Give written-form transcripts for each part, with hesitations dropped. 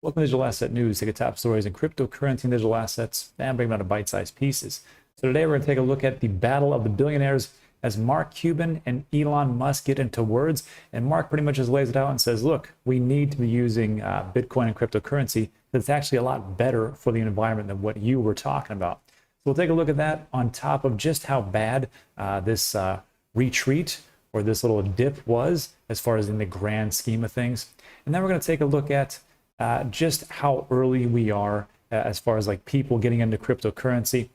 Welcome to Digital Asset News. Take the top stories in cryptocurrency and digital assets and bring them down to bite-sized pieces. So today we're going to take a look at the battle of the billionaires as Marc Cuban and Elon Musk get into words. And Marc pretty much just lays it out and says, look, we need to be using Bitcoin and cryptocurrency because it's actually a lot better for the environment than what you were talking about. So we'll take a look at that on top of just how bad this retreat or this little dip was as far as in the grand scheme of things. And then we're going to take a look at just how early we are as far as like people getting into cryptocurrency.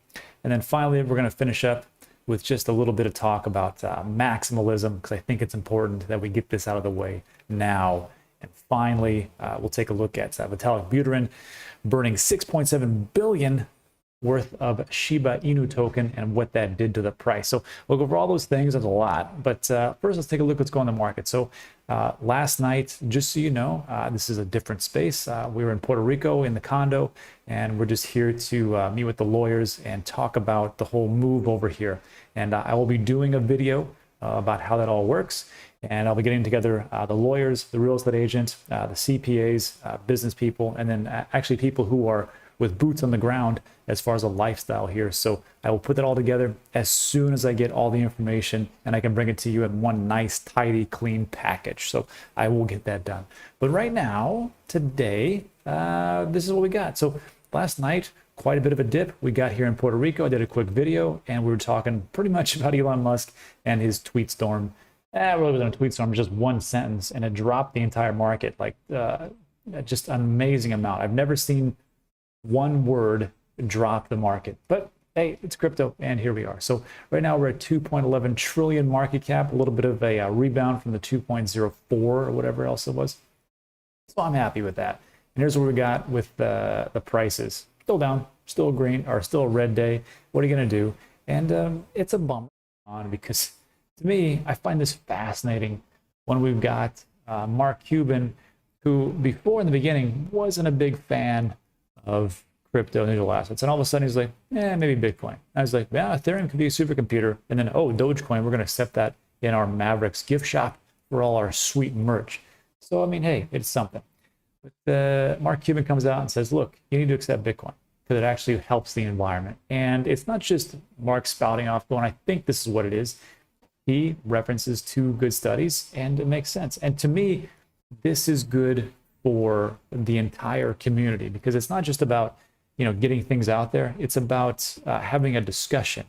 And then finally, we're going to finish up with just a little bit of talk about maximalism, because I think it's important that we get this out of the way now. And finally, we'll take a look at Vitalik Buterin burning 6.7 billion worth of Shiba Inu token and what that did to the price. So we'll go over all those things. There's a lot, but first let's take a look at what's going on in the market. So last night, just so you know, this is a different space. We were in Puerto Rico in the condo, and we're just here to meet with the lawyers and talk about the whole move over here. And I will be doing a video about how that all works. And I'll be getting together the lawyers, the real estate agents, the CPAs, business people, and then actually people who are with boots on the ground as far as a lifestyle here. So I will put that all together as soon as I get all the information and I can bring it to you in one nice, tidy, clean package. So I will get that done. But right now, today, this is what we got. So last night, quite a bit of a dip. We got here in Puerto Rico. I did a quick video and we were talking pretty much about Elon Musk and his tweet storm. It really wasn't a tweet storm, just one sentence, and it dropped the entire market, like just an amazing amount. I've never seen one word drop the market, but hey, it's crypto, and here we are. So right now we're at 2.11 trillion market cap, a little bit of a rebound from the 2.04 or whatever else it was. So I'm happy with that. And here's what we got with the prices. Still down, still green, or still a red day. What are you going to do? And it's a bummer because to me, I find this fascinating when we've got Marc Cuban, who before in the beginning wasn't a big fan of crypto and digital assets, and all of a sudden he's like, maybe Bitcoin. I was like, yeah, Ethereum could be a supercomputer, and then Dogecoin, we're going to set that in our Mavericks gift shop for all our sweet merch. So I mean, hey, it's something. But Marc Cuban comes out and says, look, you need to accept Bitcoin because it actually helps the environment. And it's not just Marc spouting off going, I think this is what it is. He references two good studies, and it makes sense. And to me, this is good for the entire community, because it's not just about, getting things out there. It's about having a discussion.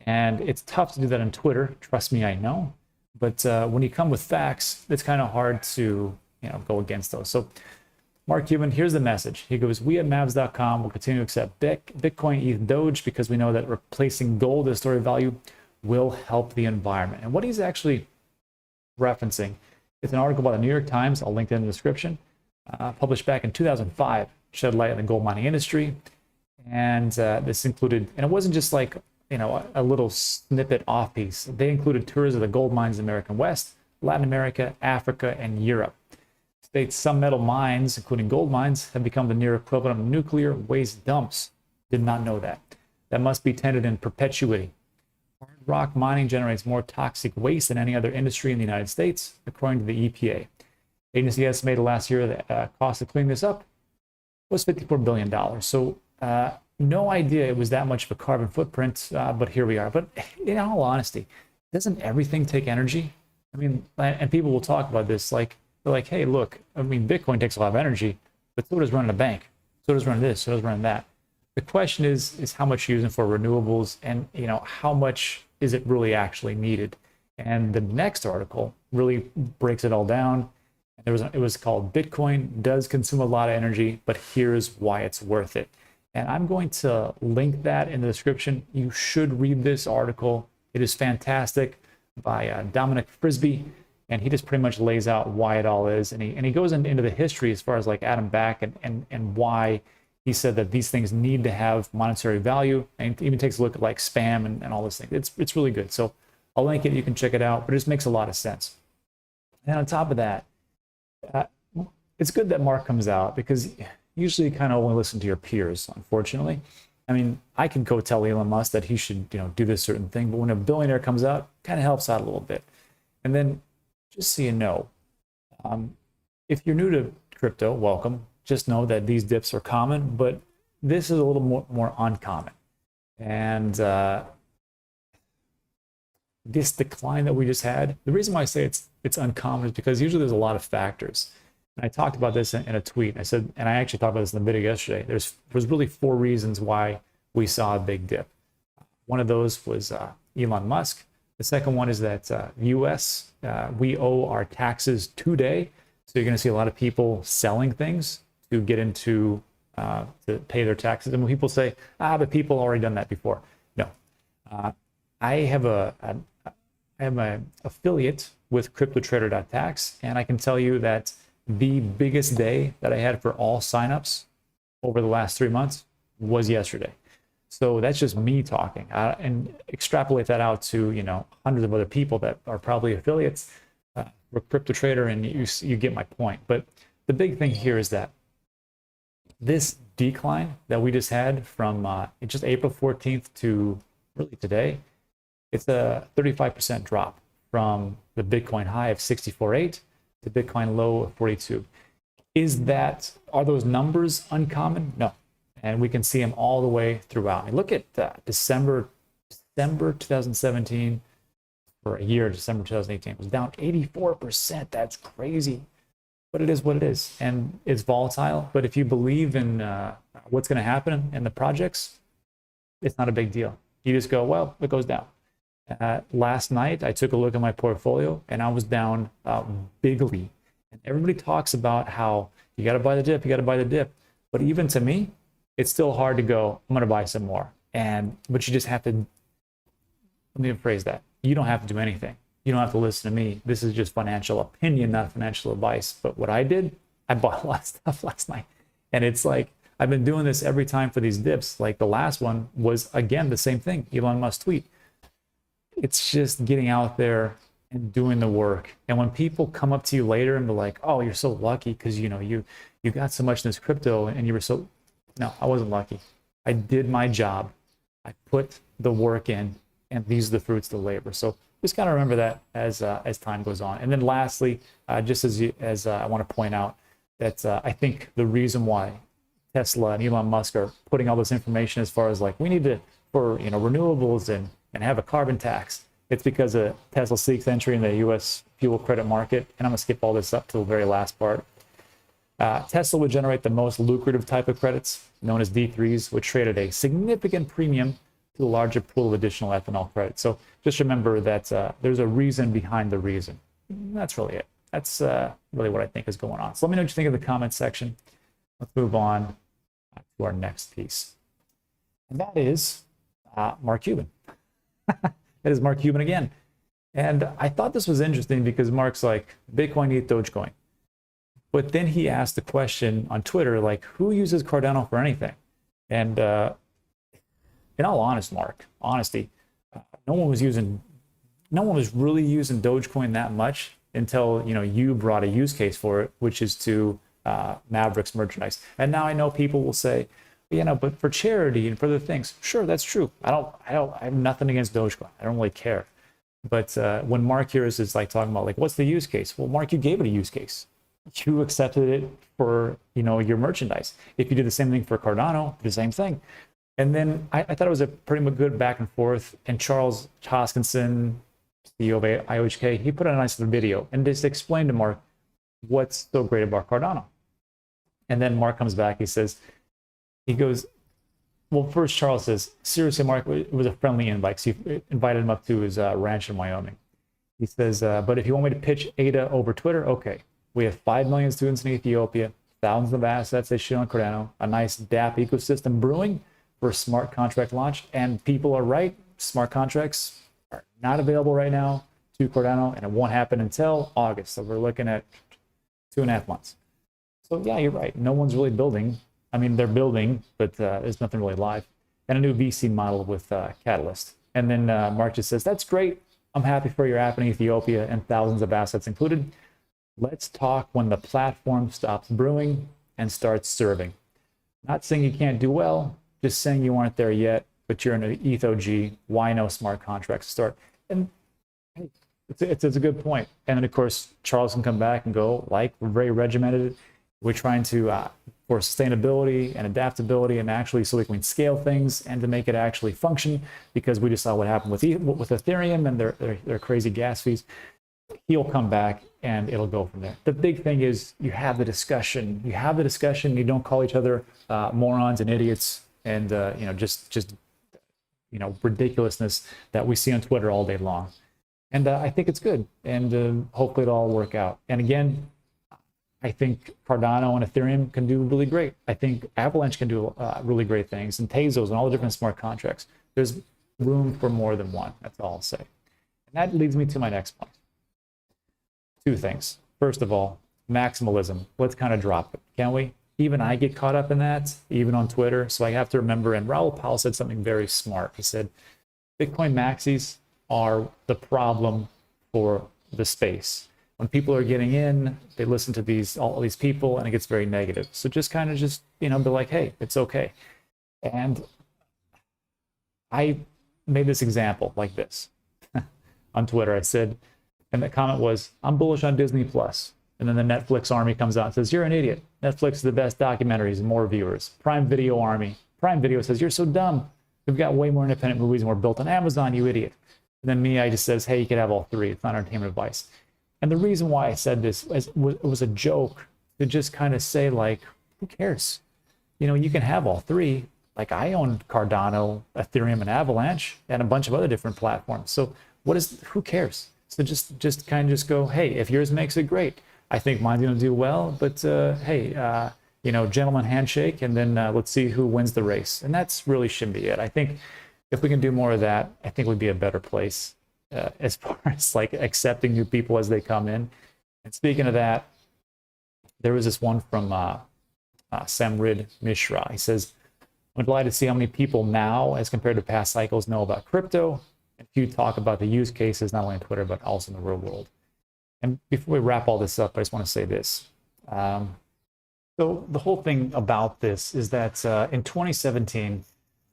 And it's tough to do that on Twitter. Trust me, I know. But when you come with facts, it's kind of hard to, go against those. So Marc Cuban, here's the message. He goes, we at Mavs.com will continue to accept Bitcoin, ETH, Doge, because we know that replacing gold as store of value will help the environment. And what he's actually referencing, it's an article by the New York Times. I'll link it in the description. Published back in 2005, shed light on the gold mining industry. And this included, and it wasn't just like, a little snippet off piece. They included tours of the gold mines in the American West, Latin America, Africa, and Europe. States some metal mines, including gold mines, have become the near equivalent of nuclear waste dumps. Did not know that. That must be tended in perpetuity. Hard rock mining generates more toxic waste than any other industry in the United States, according to the EPA. Agency estimated last year the cost of cleaning this up was $54 billion. So no idea it was that much of a carbon footprint, but here we are. But in all honesty, doesn't everything take energy? I mean, and people will talk about this, like, they're like, hey, look, I mean, Bitcoin takes a lot of energy, but so does running a bank. So does running this, so does running that. The question is how much you're using for renewables, and how much is it really actually needed? And the next article really breaks it all down. It was called Bitcoin Does Consume a Lot of Energy, but Here's Why It's Worth It. And I'm going to link that in the description. You should read this article. It is fantastic, by Dominic Frisby. And he just pretty much lays out why it all is. And he goes into the history as far as like Adam Back and why he said that these things need to have monetary value. And he even takes a look at like spam and all those things. It's really good. So I'll link it. You can check it out. But it just makes a lot of sense. And on top of that, it's good that Marc comes out, because usually you kind of only listen to your peers, unfortunately. I mean, I could go tell Elon Musk that he should, do this certain thing, but when a billionaire comes out, it kind of helps out a little bit. And then, just so you know, if you're new to crypto, welcome. just know that these dips are common, but this is a little more uncommon. And this decline that we just had, the reason why I say it's uncommon is because usually there's a lot of factors. And I talked about this in a tweet. I said, and I actually talked about this in the video yesterday. There's really 4 reasons why we saw a big dip. One of those was Elon Musk. The second one is that U.S. We owe our taxes today, so you're going to see a lot of people selling things to get into to pay their taxes. And when people say, but people already done that before, no. I have an affiliate with CryptoTrader.tax, and I can tell you that the biggest day that I had for all signups over the last 3 months was yesterday. So that's just me talking, and extrapolate that out to, you know, hundreds of other people that are probably affiliates with CryptoTrader, and you get my point. But the big thing here is that this decline that we just had from just April 14th to really today, it's a 35% drop from the Bitcoin high of 64.8 to Bitcoin low of 42. Are those numbers uncommon? No. And we can see them all the way throughout. I mean, look at December 2017 for a year, December 2018, it was down 84%. That's crazy. But it is what it is. And it's volatile. But if you believe in what's going to happen in the projects, it's not a big deal. You just go, well, it goes down. Last night, I took a look at my portfolio and I was down bigly. And everybody talks about how you got to buy the dip, you got to buy the dip. But even to me, it's still hard to go, I'm going to buy some more. But you just have to, let me rephrase that. You don't have to do anything. You don't have to listen to me. This is just financial opinion, not financial advice. But what I did, I bought a lot of stuff last night. And it's like, I've been doing this every time for these dips. Like the last one was, again, the same thing, Elon Musk tweet. It's just getting out there and doing the work. And when people come up to you later and be like, oh, you're so lucky because, you know, you got so much in this crypto and you were so, no, I wasn't lucky. I did my job. I put the work in, and these are the fruits of the labor. So just kind of remember that as time goes on. And then lastly, just as I want to point out that I think the reason why Tesla and Elon Musk are putting all this information as far as like we need to for renewables and have a carbon tax, it's because Tesla seeks entry in the U.S. fuel credit market. And I'm gonna skip all this up to the very last part. Tesla would generate the most lucrative type of credits, known as D3s, which trade at a significant premium to the larger pool of additional ethanol credits. So just remember that there's a reason behind the reason. That's really it. That's really what I think is going on. So let me know what you think in the comments section. Let's move on to our next piece. And that is Marc Cuban. That is Marc Cuban again. And I thought this was interesting because Marc's like, Bitcoin eat Dogecoin. But then he asked the question on Twitter, like, who uses Cardano for anything? And in all honesty, Marc, no one was really using Dogecoin that much until you brought a use case for it, which is to Mavericks merchandise. And now I know people will say, but for charity and for other things, sure, that's true. I have nothing against Dogecoin. I don't really care. But when Marc here is like talking about like, what's the use case? Well, Marc, you gave it a use case. You accepted it for your merchandise. If you did the same thing for Cardano, the same thing. And then I thought it was a pretty good back and forth. And Charles Hoskinson, CEO of IOHK, he put out a nice little video and just explained to Marc what's so great about Cardano. And then Marc comes back, he goes, well, first Charles says, seriously, Marc, it was a friendly invite. So he invited him up to his ranch in Wyoming. He says, but if you want me to pitch ADA over Twitter, okay. We have 5 million students in Ethiopia, thousands of assets they show on Cardano, a nice dApp ecosystem brewing for a smart contract launch. And people are right, smart contracts are not available right now to Cardano, and it won't happen until August. So we're looking at 2.5 months. So yeah, you're right. No one's really building. I mean, they're building, but there's nothing really live. And a new VC model with Catalyst. And then Marc just says, that's great. I'm happy for your app in Ethiopia and thousands of assets included. Let's talk when the platform stops brewing and starts serving. Not saying you can't do well, just saying you aren't there yet, but you're in an ETH OG. Why no smart contracts to start? And hey, it's a good point. And then, of course, Charles can come back and go, like, we're very regimented. We're trying to for sustainability and adaptability, and actually so we can scale things and to make it actually function, because we just saw what happened with Ethereum and their crazy gas fees. He'll come back and it'll go from there. The big thing is you have the discussion. You don't call each other morons and idiots and just ridiculousness that we see on Twitter all day long. And I think it's good, and hopefully it'll all work out. And again, I think Cardano and Ethereum can do really great. I think Avalanche can do really great things, and Tezos and all the different smart contracts. There's room for more than one. That's all I'll say. And that leads me to my next point. Two things. First of all, maximalism. Let's kind of drop it, can we? Even I get caught up in that, even on Twitter. So I have to remember, and Raoul Pal said something very smart. He said, Bitcoin maxis are the problem for the space. When people are getting in, they listen to all these people, and it gets very negative. So just kind of be like, hey, it's okay. And I made this example like this on Twitter. I said, and the comment was, I'm bullish on Disney Plus. And then the Netflix army comes out and says, you're an idiot. Netflix is the best documentaries and more viewers. Prime Video army. Prime Video says, you're so dumb. We've got way more independent movies and we're built on Amazon, you idiot. And then me, I just says, hey, you could have all three. It's not entertainment advice. And the reason why I said this was a joke to just kind of say, like, who cares? You can have all three. Like, I own Cardano, Ethereum, and Avalanche, and a bunch of other different platforms. So who cares? So just kind of go, hey, if yours makes it, great. I think mine's going to do well, but hey, gentleman handshake, and then let's see who wins the race. And that's really shouldn't be it. I think if we can do more of that, I think we'd be a better place as far as like accepting new people as they come in. And speaking of that, there was this one from Samrid Mishra. He says, I'm glad to see how many people now, as compared to past cycles, know about crypto. And few talk about the use cases, not only on Twitter, but also in the real world. And before we wrap all this up, I just want to say this. So the whole thing about this is that in 2017,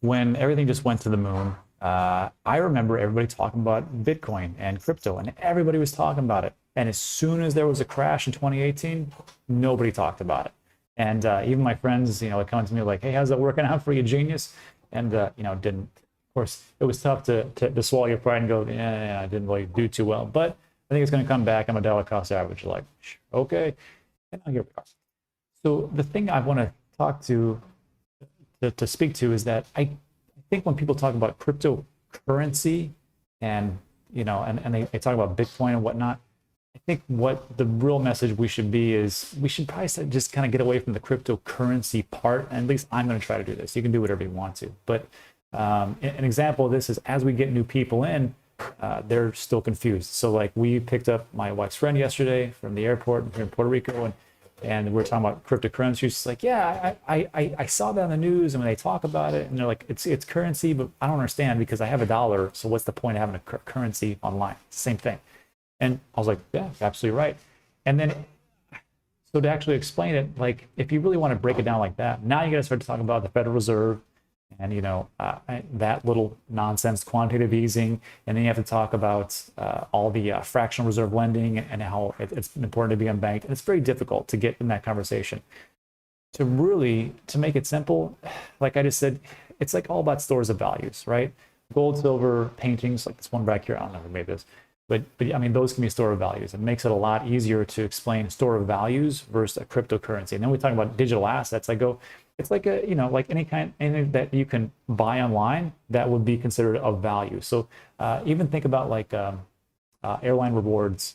when everything just went to the moon, I remember everybody talking about Bitcoin and crypto, and everybody was talking about it. And as soon as there was a crash in 2018, nobody talked about it. And even my friends, would come to me like, hey, how's that working out for you, genius? And, didn't. Of course, it was tough to swallow your pride and go, yeah, I didn't really do too well. But I think it's going to come back. I'm a dollar cost average. Like, okay. And here we are. So the thing I want to talk to speak to is that I think when people talk about cryptocurrency and, and they talk about Bitcoin and whatnot, I think what the real message we should be is we should probably just kind of get away from the cryptocurrency part. And at least I'm going to try to do this. You can do whatever you want to. But an example of this is as we get new people in, they're still confused. So like we picked up my wife's friend yesterday from the airport here in Puerto Rico, and we're talking about cryptocurrency. She's like, yeah, I saw that on the news, and when they talk about it, and they're like, it's currency, but I don't understand because I have $1. So what's the point of having a currency online? It's the same thing. And I was like, yeah, absolutely right. And then, so to actually explain it, like if you really want to break it down like that, now you got to start to talk about the Federal Reserve and, that little nonsense quantitative easing. And then you have to talk about all the fractional reserve lending and how it's important to be unbanked. And it's very difficult to get in that conversation. To make it simple, like I just said, it's like all about stores of values, right? Gold, silver, paintings, like this one back here, I don't know who made this. But I mean, those can be store of values. It makes it a lot easier to explain store of values versus a cryptocurrency. And then we talk about digital assets. I go, it's like like anything that you can buy online that would be considered of value. So even think about like airline rewards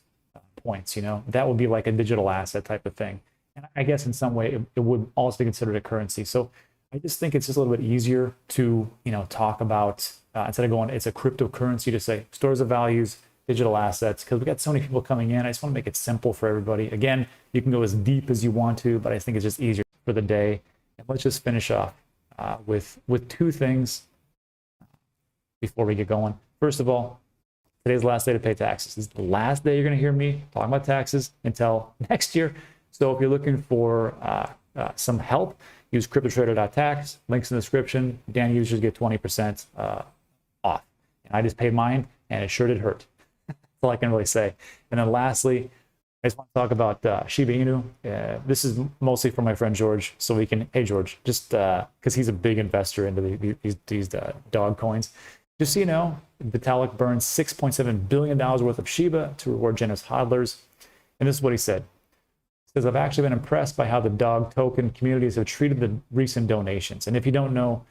points. That would be like a digital asset type of thing. And I guess in some way it would also be considered a currency. So I just think it's just a little bit easier to talk about instead of going it's a cryptocurrency, to say stores of values, digital assets, because we got so many people coming in. I just want to make it simple for everybody. Again, you can go as deep as you want to, but I think it's just easier for the day. And let's just finish off with two things before we get going. First of all, today's the last day to pay taxes. This is the last day you're going to hear me talking about taxes until next year. So if you're looking for some help, use cryptotrader.tax. Links in the description. Dan users get 20% off. And I just paid mine, and it sure did hurt. All I can really say. And then lastly, I just want to talk about Shiba Inu. This is mostly for my friend George, so we can, hey George, just because he's a big investor into these dog coins. Just so you know, Vitalik burned $6.7 billion worth of Shiba to reward generous hodlers. And this is what he said. He says, I've actually been impressed by how the dog token communities have treated the recent donations. And if you don't know,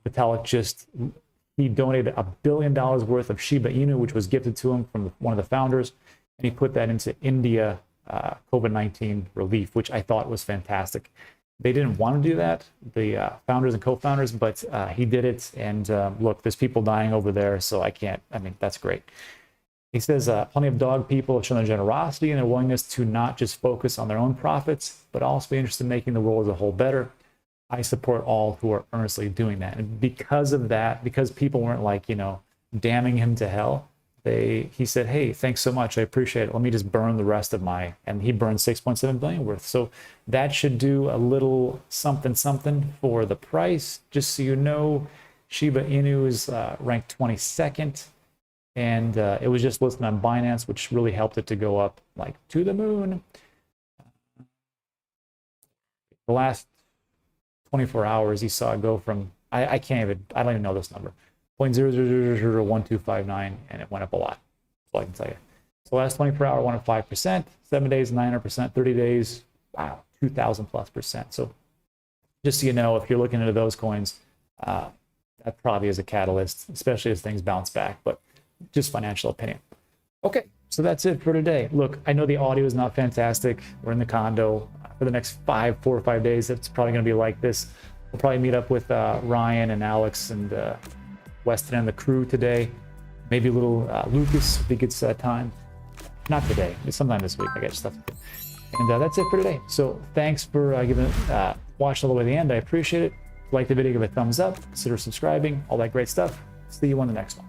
Vitalik he donated $1 billion worth of Shiba Inu, which was gifted to him from one of the founders. And he put that into India COVID-19 relief, which I thought was fantastic. They didn't want to do that, the founders and co-founders, but he did it. And look, there's people dying over there, so that's great. He says plenty of dog people have shown their generosity and their willingness to not just focus on their own profits, but also be interested in making the world as a whole better. I support all who are earnestly doing that. And because of that, because people weren't like, damning him to hell, he said, hey, thanks so much. I appreciate it. Let me just burn the rest of and he burned 6.7 billion worth. So that should do a little something for the price. Just so you know, Shiba Inu is ranked 22nd. And it was just listed on Binance, which really helped it to go up like to the moon. The last 24 hours, you saw it go from, I don't even know this number, 0.00001259, and it went up a lot. So I can tell you. So the last 24 hour went up 5%, 7 days, 900%, 30 days, wow, 2,000+%. So just so you know, if you're looking into those coins, that probably is a catalyst, especially as things bounce back, but just financial opinion. Okay, so that's it for today. Look, I know the audio is not fantastic. We're in the condo for the next 4 or 5 days. It's probably going to be like this. We'll probably meet up with Ryan and Alex and Weston and the crew today. Maybe a little Lucas if he gets time. Not today, sometime this week. I got stuff to do. And that's it for today. So thanks for watching all the way to the end. I appreciate it. Like the video, give it a thumbs up. Consider subscribing. All that great stuff. See you on the next one.